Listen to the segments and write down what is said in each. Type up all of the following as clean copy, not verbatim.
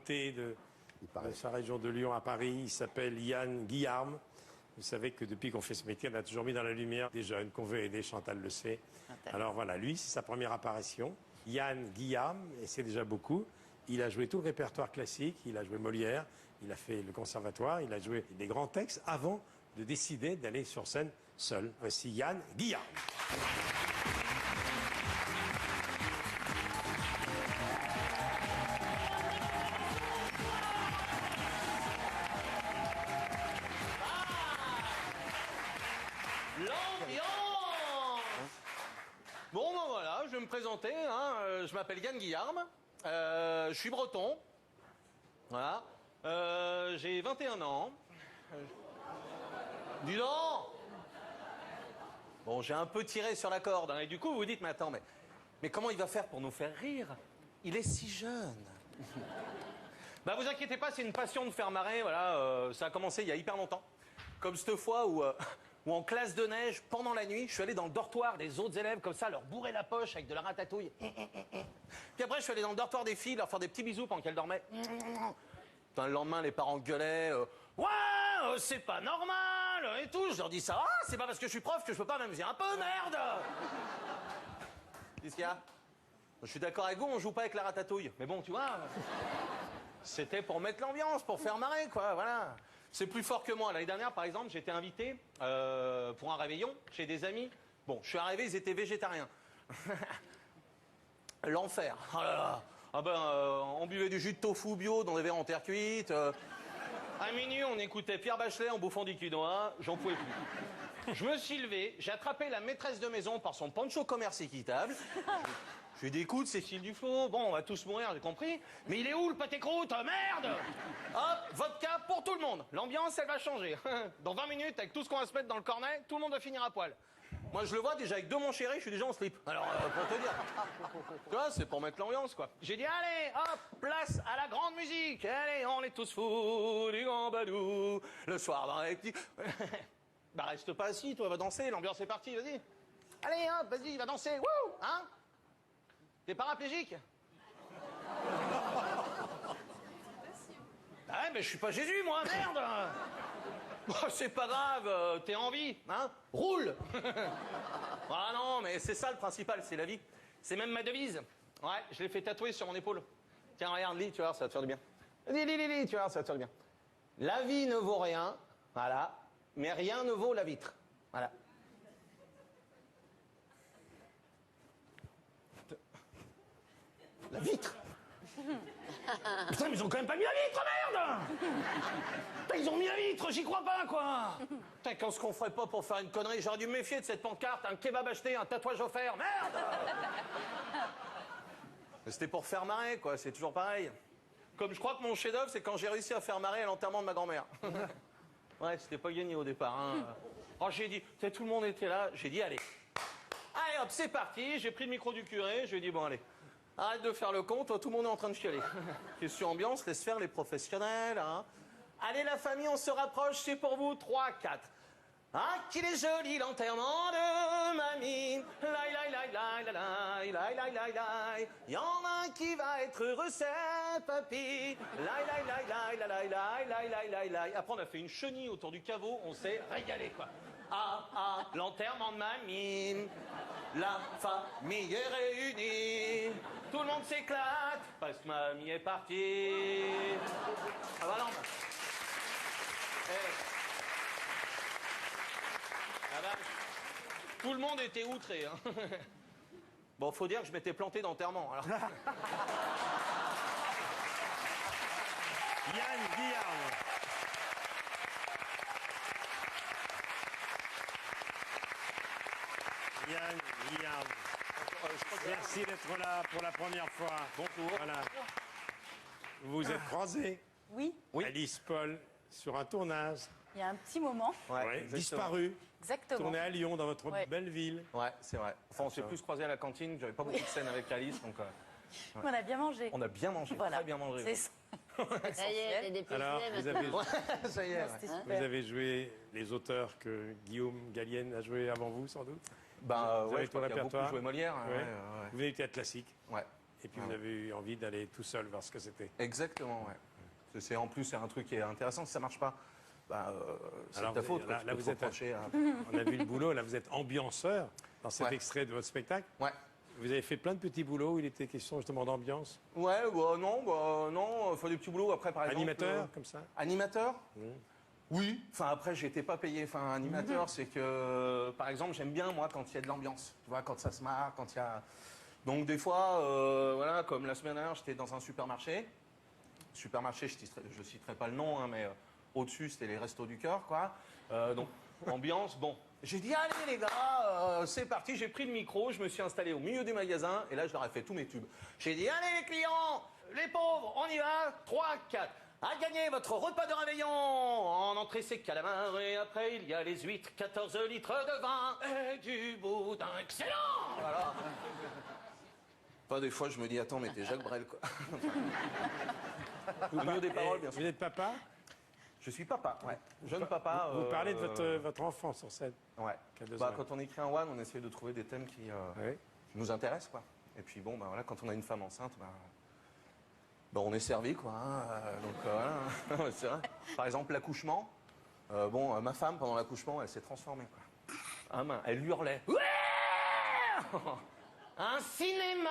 monté de sa région de Lyon à Paris. Il s'appelle Yann Guillarme. Vous savez que depuis qu'on fait ce métier, on a toujours mis dans la lumière des jeunes qu'on veut aider. Chantal le sait. Alors voilà, lui, c'est sa première apparition. Yann Guillarme, et c'est déjà beaucoup. Il a joué tout le répertoire classique. Il a joué Molière. Il a fait le conservatoire. Il a joué des grands textes avant de décider d'aller sur scène seul. Voici Yann Guillarme. Bon, ben voilà, je vais me présenter. Je m'appelle Yann Guillarme. Je suis breton. Voilà. J'ai 21 ans. Dis donc. Bon, j'ai un peu tiré sur la corde. Et du coup, vous vous dites, mais attends, mais comment il va faire pour nous faire rire? Il est si jeune. Bah, vous inquiétez pas, c'est une passion de faire marrer. Voilà, ça a commencé il y a hyper longtemps. Comme cette fois où en classe de neige, pendant la nuit, je suis allé dans le dortoir des autres élèves, comme ça, leur bourrer la poche avec de la ratatouille. Puis après, je suis allé dans le dortoir des filles, leur faire des petits bisous pendant qu'elles dormaient. Putain, le lendemain, les parents gueulaient. Ouais, c'est pas normal et tout. Je leur dis ça. Ah, c'est pas parce que je suis prof que je peux pas m'amuser un peu, merde. Qu'est-ce qu'il y a? Je suis d'accord avec vous, on joue pas avec la ratatouille. Mais bon, tu vois, c'était pour mettre l'ambiance, pour faire marrer, quoi, voilà. C'est plus fort que moi. L'année dernière, par exemple, j'étais invité pour un réveillon chez des amis. Bon, je suis arrivé, ils étaient végétariens. L'enfer. Oh là là. Ah ben, on buvait du jus de tofu bio dans des verres en terre cuite. À minuit, on écoutait Pierre Bachelet en bouffant du quinoa. J'en pouvais plus. Je me suis levé, j'ai attrapé la maîtresse de maison par son poncho commerce équitable. Je lui ai dit, écoute, Cécile Duflo, bon, on va tous mourir, j'ai compris. Mais il est où le pâté croûte? Merde! Hop, vodka pour tout le monde. L'ambiance, elle va changer. Dans 20 minutes, avec tout ce qu'on va se mettre dans le cornet, tout le monde va finir à poil. Moi, je le vois déjà avec deux mon chéri, je suis déjà en slip. Alors, pour te dire. Tu vois, c'est pour mettre l'ambiance, quoi. J'ai dit, allez, hop, place à la grande musique. Allez, on est tous fous du gambadou. Le soir, dans les petits... Bah, reste pas assis, toi, va danser, l'ambiance est partie, vas-y. Allez, hop, vas-y, va danser. Wouh! Hein? T'es paraplégique? Ah ouais, mais je suis pas Jésus, moi, merde! Oh, c'est pas grave, t'es en vie, hein? Roule! Ah non, mais c'est ça le principal, c'est la vie. C'est même ma devise. Ouais, je l'ai fait tatouer sur mon épaule. Tiens, regarde, lis, tu vois, ça va te faire du bien. Lis, tu vois, ça va te faire du bien. La vie ne vaut rien, voilà, mais rien ne vaut la vitre. Voilà. La vitre? Putain, mais ils ont quand même pas mis la vitre, merde! Putain, ils ont mis la vitre, j'y crois pas, quoi! Putain, qu'est-ce qu'on ferait pas pour faire une connerie? J'aurais dû me méfier de cette pancarte, un kebab acheté, un tatouage offert, merde! C'était pour faire marrer, quoi, c'est toujours pareil. Comme je crois que mon chef-d'œuvre, c'est quand j'ai réussi à faire marrer à l'enterrement de ma grand-mère. Ouais, c'était pas gagné au départ, hein. Oh, j'ai dit, tu sais, tout le monde était là, j'ai dit, allez. Allez, hop, c'est parti, j'ai pris le micro du curé, je lui ai dit, bon, allez. Arrête de faire le con, toi, tout le monde est en train de chialer. Question ambiance, laisse faire les professionnels, hein. Allez, la famille, on se rapproche, c'est pour vous, 3, 4. Ah, qu'il est joli l'enterrement de mamie. Laï, laï, laï, laï, laï, laï, laï, laï, laï. Y en a un qui va être heureux, c'est papy. Laï, laï, laï, laï, laï, laï, laï, laï, laï, laï. Après, on a fait une chenille autour du caveau, on s'est régalé, quoi. Ah, l'enterrement de mamie. La famille est réunie. Tout le monde s'éclate parce que mamie est partie. Ah bah non. Ah bah, tout le monde était outré. Hein. Bon, faut dire que je m'étais planté d'enterrement. Alors. Yann Guillarme. Yann Guillarme. Merci d'être là pour la première fois. Bonjour. Voilà. Vous vous êtes croisés. Oui, Alice Paul, sur un tournage. il y a un petit moment. Ouais, disparu. Exactement. Tourné à Lyon, dans votre belle ville. Ouais, c'est vrai. Enfin, on s'est plus croisés à la cantine. J'avais pas beaucoup de scènes avec Alice, donc. On a bien mangé. On a bien mangé, Voilà. très bien mangé. C'est ça. Ça y est, t'es des petits Alors, vous avez, Ça y est. C'était vous super. avez joué les auteurs que Guillaume Gallienne a joué avant vous, sans doute. Ben Vous avez ouais, je crois tout le qu'il y a beaucoup répertoire. joué Molière. Ouais. Ouais. Vous venez du théâtre classique. Ouais. et puis vous avez eu envie d'aller tout seul voir ce que c'était. Exactement, ouais. En plus, c'est un truc qui est intéressant. Si ça marche pas, c'est de ta faute. Là, vous êtes on a vu le boulot, là vous êtes ambianceur dans cet extrait de votre spectacle. Ouais. Vous avez fait plein de petits boulots où il était question justement d'ambiance. Ouais, non, faut des petits boulots après par exemple. Animateur, comme ça. Animateur. Oui. Enfin après, j'étais pas payé. Enfin animateur, c'est que par exemple, j'aime bien moi quand il y a de l'ambiance. Tu vois, quand ça se marre, quand il y a. Donc des fois, voilà, comme la semaine dernière, j'étais dans un supermarché. Supermarché, je citerai pas le nom, hein, mais au-dessus, c'était les Restos du Cœur, quoi. Donc ambiance, bon. J'ai dit, allez les gars, c'est parti, j'ai pris le micro, je me suis installé au milieu du magasin, et là, je leur ai fait tous mes tubes. J'ai dit, allez les clients, les pauvres, on y va, 3, 4. À gagner votre repas de réveillon. En entrée, c'est calamar, et après, il y a les huîtres, 14 litres de vin, et du boudin excellent. Voilà. Enfin, des fois, je me dis, attends, mais t'es Jacques Brel, quoi. Au milieu des paroles, bien sûr. Vous êtes papa? Je suis papa, ouais. Jeune papa. Vous parlez de votre enfant sur scène. Ouais. Quand on écrit un one, on essaie de trouver des thèmes qui nous intéressent, quoi. Et puis bon, voilà, quand on a une femme enceinte, on est servi, quoi. Donc voilà, c'est vrai. Par exemple, l'accouchement. Ma femme, pendant l'accouchement, elle s'est transformée, quoi. Elle hurlait. Ouais, un cinéma.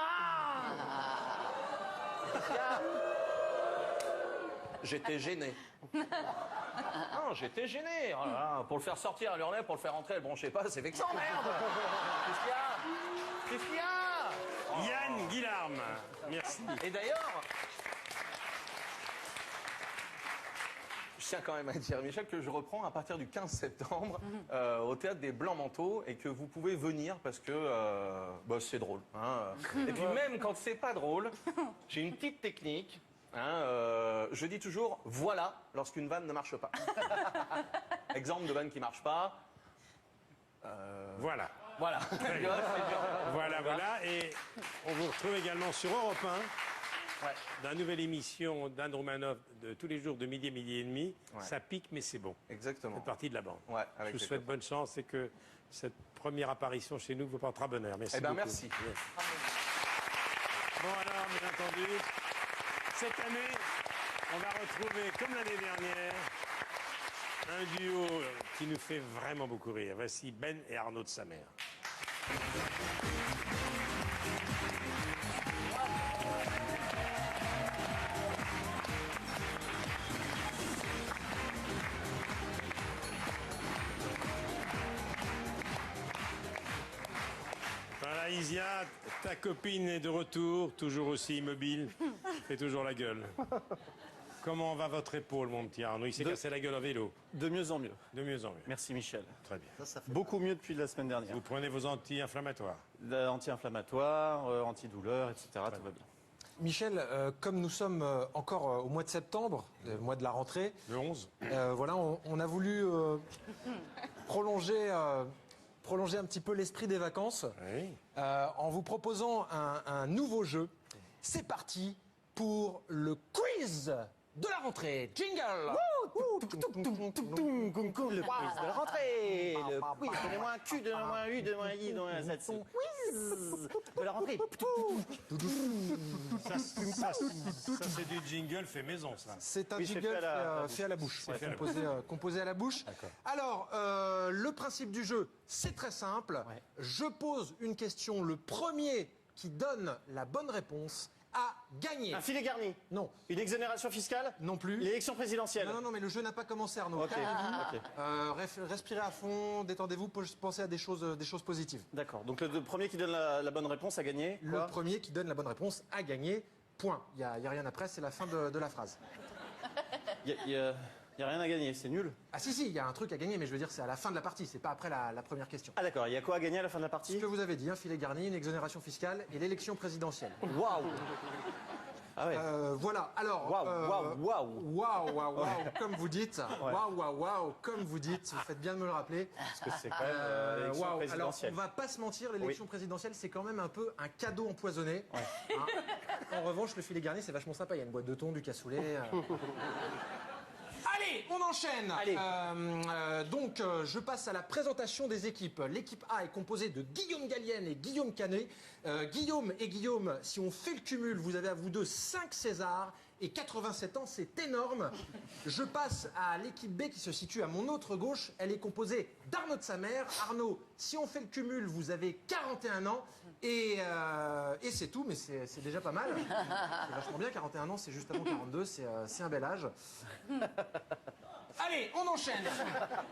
J'étais gêné. Non, j'étais gêné. Oh là là, pour le faire sortir, elle hurlait, pour le faire rentrer, bon, je sais pas, c'est vexant, merde. Qu'est-ce qu'il y a Yann Guillarme, merci. Et d'ailleurs, je tiens quand même à dire, Michel, que je reprends à partir du 15 septembre au Théâtre des Blancs-Manteaux et que vous pouvez venir parce que c'est drôle. Hein. Et puis même quand c'est pas drôle, j'ai une petite technique. Je dis toujours voilà lorsqu'une vanne ne marche pas. Exemple de vanne qui marche pas. Voilà. Voilà. Voilà. Et on vous retrouve également sur Europe 1 dans la nouvelle émission d'Anne Romanoff de tous les jours de midi et demi. Ça pique, mais c'est bon. Exactement. C'est partie de la bande. Ouais, je vous souhaite bonne chance et que cette première apparition chez nous vous portera bonheur. Merci. Merci. Bon alors, bien entendu. Cette année, on va retrouver, comme l'année dernière, un duo qui nous fait vraiment beaucoup rire. Voici Ben et Arnaud de Samer. Voilà, Isia, ta copine est de retour, toujours aussi immobile, fait toujours la gueule. Comment va votre épaule, mon petit Arnaud? Il s'est cassé la gueule en vélo. De mieux en mieux. De mieux en mieux. Merci Michel. Très bien. Beaucoup mieux depuis la semaine dernière. Vous prenez vos anti-inflammatoires? Anti-inflammatoires, antidouleurs, etc. Tout va bien. Michel, comme nous sommes encore au mois de septembre, le mois de la rentrée, le 11, voilà, on a voulu prolonger un petit peu l'esprit des vacances en vous proposant un nouveau jeu. C'est parti pour le quiz de la rentrée. Jingle. Le quiz de la rentrée. Le quiz. Donnez-moi un Q, donnez-moi un U, donnez-moi un I, donnez-moi un Z. Quiz de la rentrée. Ça c'est du jingle fait maison, ça. C'est un jingle fait à la bouche. Composé à la bouche. Alors, le principe du jeu, c'est très simple. Je pose une question. Le premier qui donne la bonne réponse a gagné. Un filet garni? Non. Une exonération fiscale? Non plus. L'élection présidentielle? Non, mais le jeu n'a pas commencé, Arnaud. Respirez à fond, détendez-vous, pensez à des choses positives. D'accord. Donc le premier qui donne la bonne réponse a gagné? Le premier qui donne la bonne réponse a gagné. Point. Il n'y a rien après, c'est la fin de la phrase. Il y a rien à gagner, c'est nul. Ah si, il y a un truc à gagner, mais je veux dire, c'est à la fin de la partie, c'est pas après la première question. Ah d'accord, il y a quoi à gagner à la fin de la partie? Ce que vous avez dit, un filet garni, une exonération fiscale et l'élection présidentielle. Waouh. Ah ouais. Voilà, alors... Waouh, comme vous dites. Waouh, comme vous dites. Vous faites bien de me le rappeler. Parce que c'est quand même l'élection présidentielle. Alors, on va pas se mentir, l'élection présidentielle, c'est quand même un peu un cadeau empoisonné. En revanche, le filet garni, c'est vachement sympa. Il y a une boîte de thon, du cassoulet... Allez, on enchaîne. Allez. Donc, je passe à la présentation des équipes. L'équipe A est composée de Guillaume Gallienne et Guillaume Canet. Guillaume et Guillaume, si on fait le cumul, vous avez à vous deux 5 Césars et 87 ans, c'est énorme. Je passe à l'équipe B qui se situe à mon autre gauche. Elle est composée d'Arnaud de sa mère. Arnaud, si on fait le cumul, vous avez 41 ans et c'est tout, mais c'est déjà pas mal. C'est vachement bien, 41 ans, c'est juste avant 42, c'est un bel âge. Allez, on enchaîne.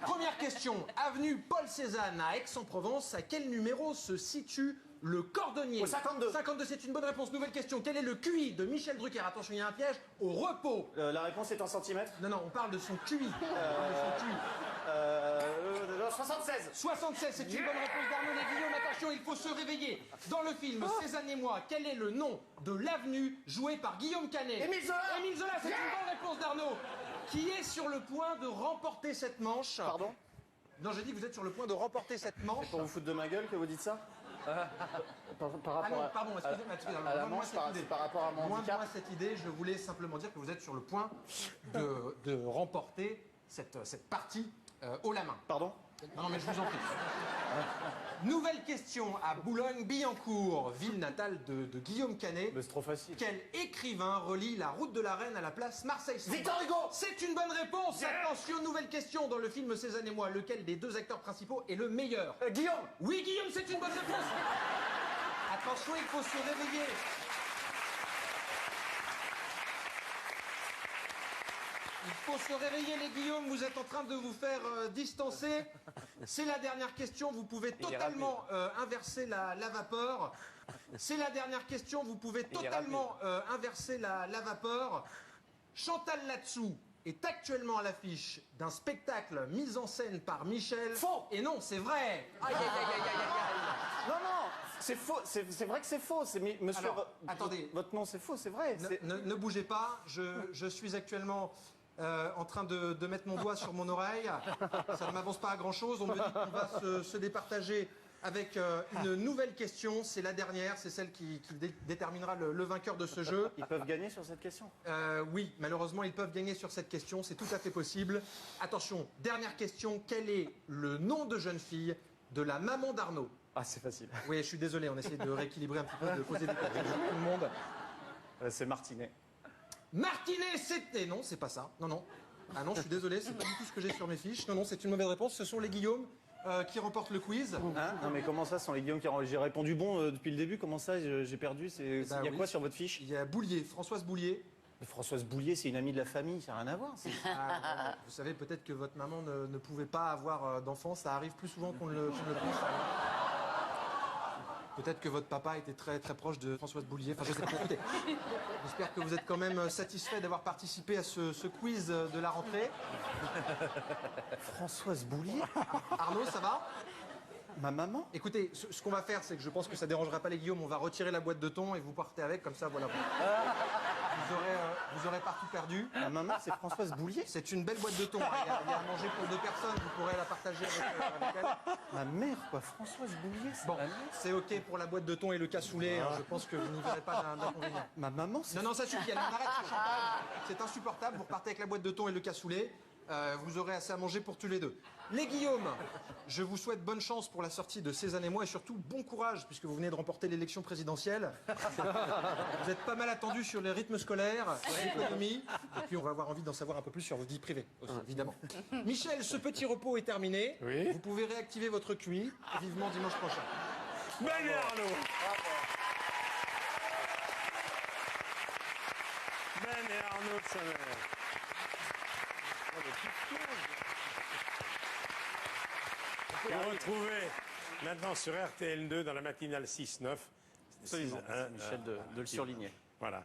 Première question. Avenue Paul Cézanne à Aix-en-Provence. À quel numéro se situe le cordonnier? Au 52. 52, c'est une bonne réponse. Nouvelle question. Quel est le QI de Michel Drucker? Attention, il y a un piège. Au repos. La réponse est en centimètres. Non, non, on parle de son QI. 76. 76, c'est une bonne réponse d'Arnaud et Guillaume. Attention, il faut se réveiller. Dans le film Cézanne et moi, quel est le nom de l'avenue jouée par Guillaume Canet? Émile Zola. Émile Zola, c'est une bonne réponse d'Arnaud. Qui est sur le point de remporter cette manche? Pardon? Non, j'ai dit que vous êtes sur le point de remporter cette manche. Pour vous foutre de ma gueule que vous dites ça? Par Ah rapport non, à... pardon, excusez-moi. à la Loin de moi manche, cette idée. par rapport à mon Loin de handicap. moi cette idée, je voulais simplement dire que vous êtes sur le point de remporter cette partie haut la main. Pardon? Non, mais je vous en prie. Nouvelle question à Boulogne-Billancourt, ville natale de Guillaume Canet. Mais c'est trop facile. Quel écrivain relie la route de la Reine à la place Marseille-Samba? Victor Hugo. C'est une bonne réponse. Attention, nouvelle question. Dans le film Cézanne et moi, lequel des deux acteurs principaux est le meilleur? Guillaume. Oui, Guillaume, c'est une bonne réponse. Attention, il faut se réveiller. Il faut se réveiller, les Guillaume. Vous êtes en train de vous faire distancer. C'est la dernière question. Vous pouvez totalement inverser la vapeur. C'est la dernière question. Vous pouvez totalement inverser la vapeur. Chantal Latsou est actuellement à l'affiche d'un spectacle mis en scène par Michel. Faux. Et non, c'est vrai. Aïe, aïe, aïe, aïe, aïe, aïe. Non, non, c'est faux. C'est vrai que c'est faux. Monsieur. Alors, attendez. Votre nom, c'est faux, c'est vrai. Ne bougez pas. Je suis actuellement en train de mettre mon doigt sur mon oreille. Ça ne m'avance pas à grand-chose. On me dit qu'on va se départager avec une nouvelle question. C'est la dernière. C'est celle qui déterminera le vainqueur de ce jeu. Ils peuvent gagner sur cette question. Oui, malheureusement, ils peuvent gagner sur cette question. C'est tout à fait possible. Attention, dernière question. Quel est le nom de jeune fille de la maman d'Arnaud? Ah, c'est facile. Oui, je suis désolé. On essaie de rééquilibrer un petit peu, de poser des questions à tout le monde. C'est Martinet. Martinet, c'était... Non, c'est pas ça. Non, non. Ah non, je suis désolé, c'est pas du tout ce que j'ai sur mes fiches. Non, non, c'est une mauvaise réponse. Ce sont les Guillaume qui remportent le quiz. Hein? Non, mais comment ça, ce sont les Guillaume qui ont... J'ai répondu bon depuis le début. Comment ça, j'ai perdu? Il y a oui. quoi sur votre fiche? Il y a Boulier, Françoise Boulier. Françoise Boulier, c'est une amie de la famille, ça n'a rien à voir. Ah, vous savez, peut-être que votre maman ne pouvait pas avoir d'enfant. Ça arrive plus souvent qu'on ne le pense. Peut-être que votre papa était très très proche de Françoise Boulier. Enfin, je sais pas. Écoutez, j'espère que vous êtes quand même satisfait d'avoir participé à ce quiz de la rentrée. Françoise Boulier? Arnaud, ça va? Ma maman? Écoutez, ce qu'on va faire, c'est que je pense que ça dérangera pas les Guillaume. On va retirer la boîte de thon et vous partez avec, comme ça, voilà. Vous aurez partout perdu. Ma maman, c'est Françoise Boulier? C'est une belle boîte de thon. Il y a à manger pour 2 personnes. Vous pourrez la partager avec elle. Ma mère, quoi. Françoise Boulier, c'est Bon, ma mère. c'est OK pour la boîte de thon et le cassoulet. Je pense que vous n'y verrez pas d'inconvénient. Ma maman, c'est... Non, non, ça suffit. Allez, on arrête ce chantage. C'est insupportable. Vous repartez avec la boîte de thon et le cassoulet. Vous aurez assez à manger pour tous les deux. Les Guillaume, je vous souhaite bonne chance pour la sortie de Cézanne et moi et surtout bon courage puisque vous venez de remporter l'élection présidentielle. Vous êtes pas mal attendu sur les rythmes scolaires, l'économie, et puis on va avoir envie d'en savoir un peu plus sur vos vies privées aussi, évidemment. Michel, ce petit repos est terminé. Oui. Vous pouvez réactiver votre QI vivement dimanche prochain. Ben Arnaud. Ben et Arnaud de sa mère. Vous retrouvez maintenant sur RTL2 dans la matinale 6-9. Michel de le surligner. Voilà.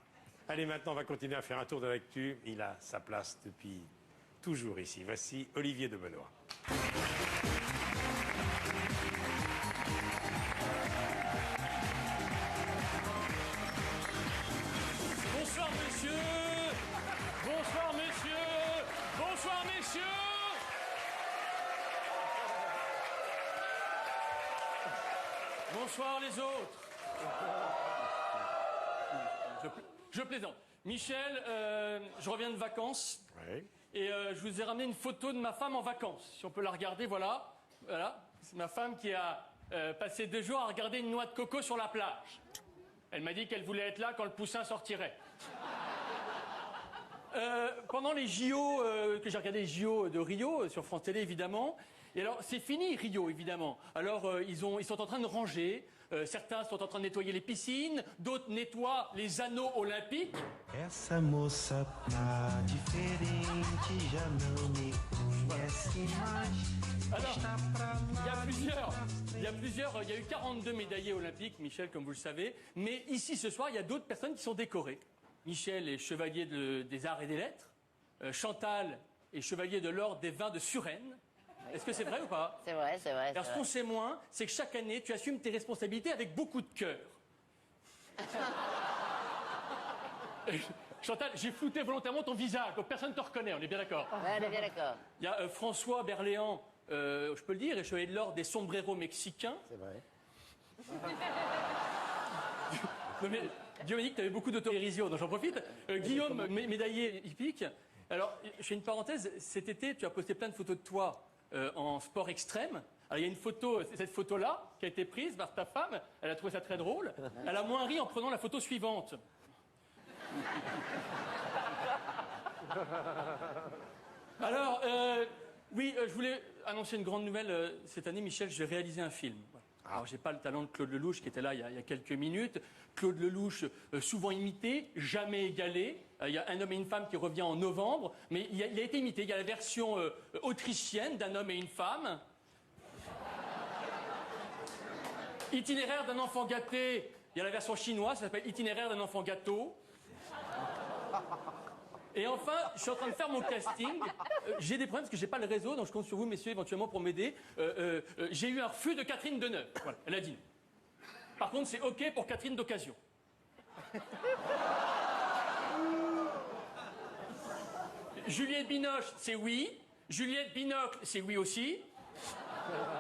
Allez, maintenant, on va continuer à faire un tour de l'actu. Il a sa place depuis toujours ici. Voici Olivier de Benoît. Bonsoir messieurs. Bonsoir messieurs. Bonsoir messieurs. Bonsoir les autres. Je plaisante. Michel, je reviens de vacances. Oui. Et je vous ai ramené une photo de ma femme en vacances. Si on peut la regarder, voilà. Voilà. C'est ma femme qui a passé 2 jours à regarder une noix de coco sur la plage. Elle m'a dit qu'elle voulait être là quand le poussin sortirait. Pendant les JO, que j'ai regardé les JO de Rio, sur France Télé évidemment, et alors c'est fini Rio évidemment. Alors ils sont en train de ranger, certains sont en train de nettoyer les piscines, d'autres nettoient les anneaux olympiques. Essa moça tá diferente, já não me conhece mais. Alors, il y a eu 42 médaillés olympiques, Michel, comme vous le savez, mais ici ce soir, il y a d'autres personnes qui sont décorées. Michel est chevalier des arts et des lettres. Chantal est chevalier de l'ordre des vins de Suresnes. Est-ce que c'est vrai ou pas? C'est vrai, c'est vrai. Alors, ce qu'on sait moins, c'est que chaque année, tu assumes tes responsabilités avec beaucoup de cœur. Chantal, j'ai flouté volontairement ton visage, donc personne ne te reconnaît, on est bien d'accord? Ouais, on est bien d'accord. Il y a François Berléand, je peux le dire, est chevalier de l'ordre des sombreros mexicains. C'est vrai. Non mais, Diominique, tu avais beaucoup d'autodérision, donc j'en profite. Guillaume, médaillé hippique. Alors, je fais une parenthèse, cet été, tu as posté plein de photos de toi en sport extrême. Alors, il y a une photo, cette photo-là, qui a été prise par ta femme, elle a trouvé ça très drôle. Elle a moins ri en prenant la photo suivante. Alors, oui, je voulais annoncer une grande nouvelle. Cette année, Michel, je vais réaliser un film. Alors, j'ai pas le talent de Claude Lelouch qui était là il y a quelques minutes. Claude Lelouch, souvent imité, jamais égalé. Il y a Un homme et une femme qui revient en novembre, mais il a été imité. Il y a la version autrichienne d'Un homme et une femme. Itinéraire d'un enfant gâté. Il y a la version chinoise, ça s'appelle Itinéraire d'un enfant gâteau. Et enfin, je suis en train de faire mon casting. J'ai des problèmes parce que j'ai pas le réseau, donc je compte sur vous, messieurs, éventuellement pour m'aider. J'ai eu un refus de Catherine Deneuve. Voilà, elle a dit non. Par contre, c'est OK pour Catherine d'Occasion. Juliette Binoche, c'est oui. Juliette Binocle, c'est oui aussi.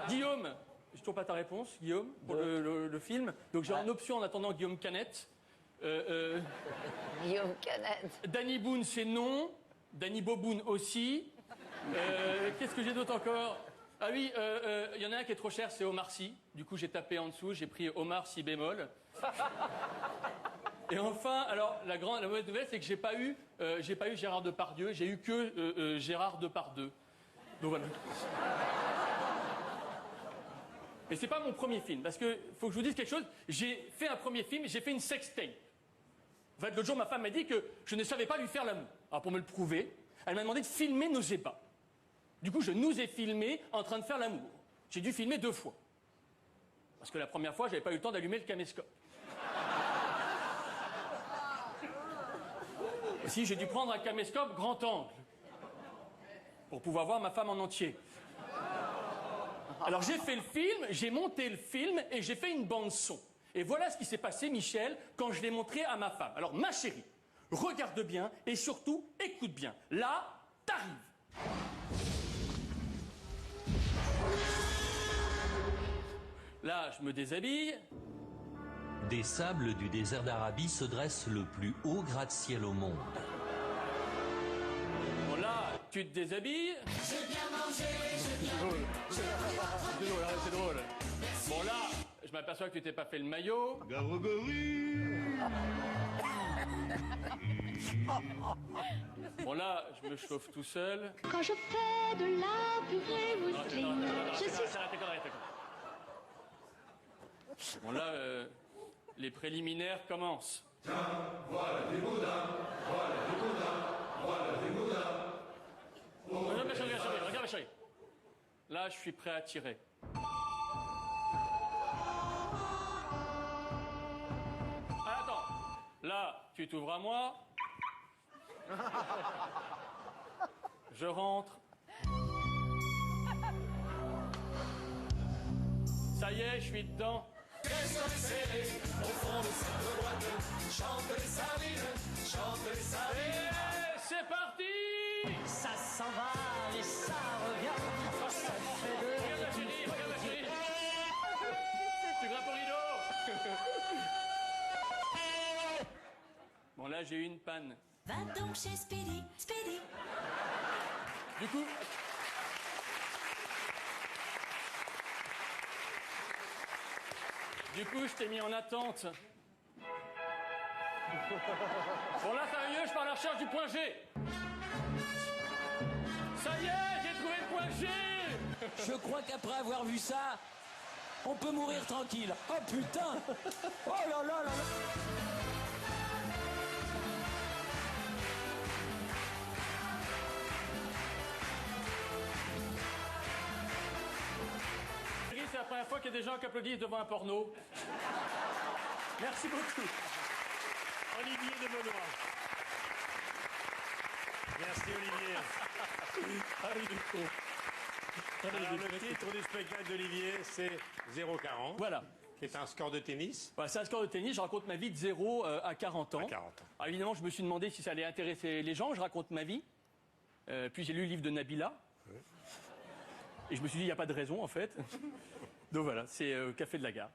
Guillaume, je ne trouve pas ta réponse, Guillaume, pour le film. Donc j'ai en option en attendant Guillaume Canette. Guillaume Canette. Danny Boone, c'est non. Danny Boboon aussi. Qu'est-ce que j'ai d'autre encore? Ah oui, il y en a un qui est trop cher, c'est Omar Sy. Du coup, j'ai tapé en dessous, j'ai pris Omar Si bémol. Et enfin, alors, la mauvaise nouvelle, c'est que j'ai pas eu Gérard Depardieu, j'ai eu que Gérard Depardieu. Donc voilà. Et c'est pas mon premier film, parce que faut que je vous dise quelque chose. J'ai fait un premier film, j'ai fait une sextape. En fait, l'autre jour, ma femme m'a dit que je ne savais pas lui faire l'amour. Alors, pour me le prouver, elle m'a demandé de filmer nos ébats. Du coup, je nous ai filmés en train de faire l'amour. J'ai dû filmer 2 fois. Parce que la première fois, j'avais pas eu le temps d'allumer le caméscope. Aussi, j'ai dû prendre un caméscope grand angle. Pour pouvoir voir ma femme en entier. Alors, j'ai fait le film, j'ai monté le film et j'ai fait une bande-son. Et voilà ce qui s'est passé, Michel, quand je l'ai montré à ma femme. Alors, ma chérie, regarde bien et surtout, écoute bien. Là, t'arrives. Là, je me déshabille. Des sables du désert d'Arabie se dresse le plus haut gratte-ciel au monde. Bon, là, tu te déshabilles. J'ai bien mangé, j'ai bien bu. C'est drôle, c'est drôle. Bon, là, je m'aperçois que tu t'es pas fait le maillot. Bon, là, je me chauffe tout seul. Quand je fais de la purée mousseline, je suis... Arrête. Bon, là, les préliminaires commencent. Tiens, voilà des boudins, Regarde ma chérie. Là, je suis prêt à tirer. Ah, attends. Là, tu t'ouvres à moi. Je rentre. Ça y est, je suis dedans. Et c'est parti. Ça s'en va et ça revient. Ça fait de... Regarde ma chérie. Tu grimpes au rideau. Bon, là, j'ai eu une panne. Va donc chez Speedy, Speedy. Du coup, je t'ai mis en attente. Bon là, ça va mieux, je pars à la recherche du point G. Ça y est, j'ai trouvé le point G. Je crois qu'après avoir vu ça, on peut mourir tranquille. Oh putain! Oh là là là là! C'est la première fois qu'il y a des gens qui applaudissent devant un porno. Merci beaucoup. Olivier de Benoît. Merci Olivier. Allez, du coup. Alors, le titre du spectacle d'Olivier, c'est 0,40. Voilà. Qui est un score de tennis. Voilà, c'est un score de tennis. Je raconte ma vie de 0 à 40 ans. À 40 ans. Alors, évidemment, je me suis demandé si ça allait intéresser les gens. Je raconte ma vie. Puis j'ai lu le livre de Nabila. Oui. Et je me suis dit, il n'y a pas de raison, en fait. Donc voilà, c'est Café de la Gare.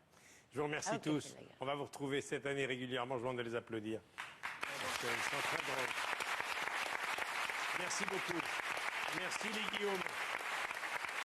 Je vous remercie tous. On va vous retrouver cette année régulièrement. Je vous demande de les applaudir. Parce qu'ils sont très drôles. Merci beaucoup. Merci les Guillaume.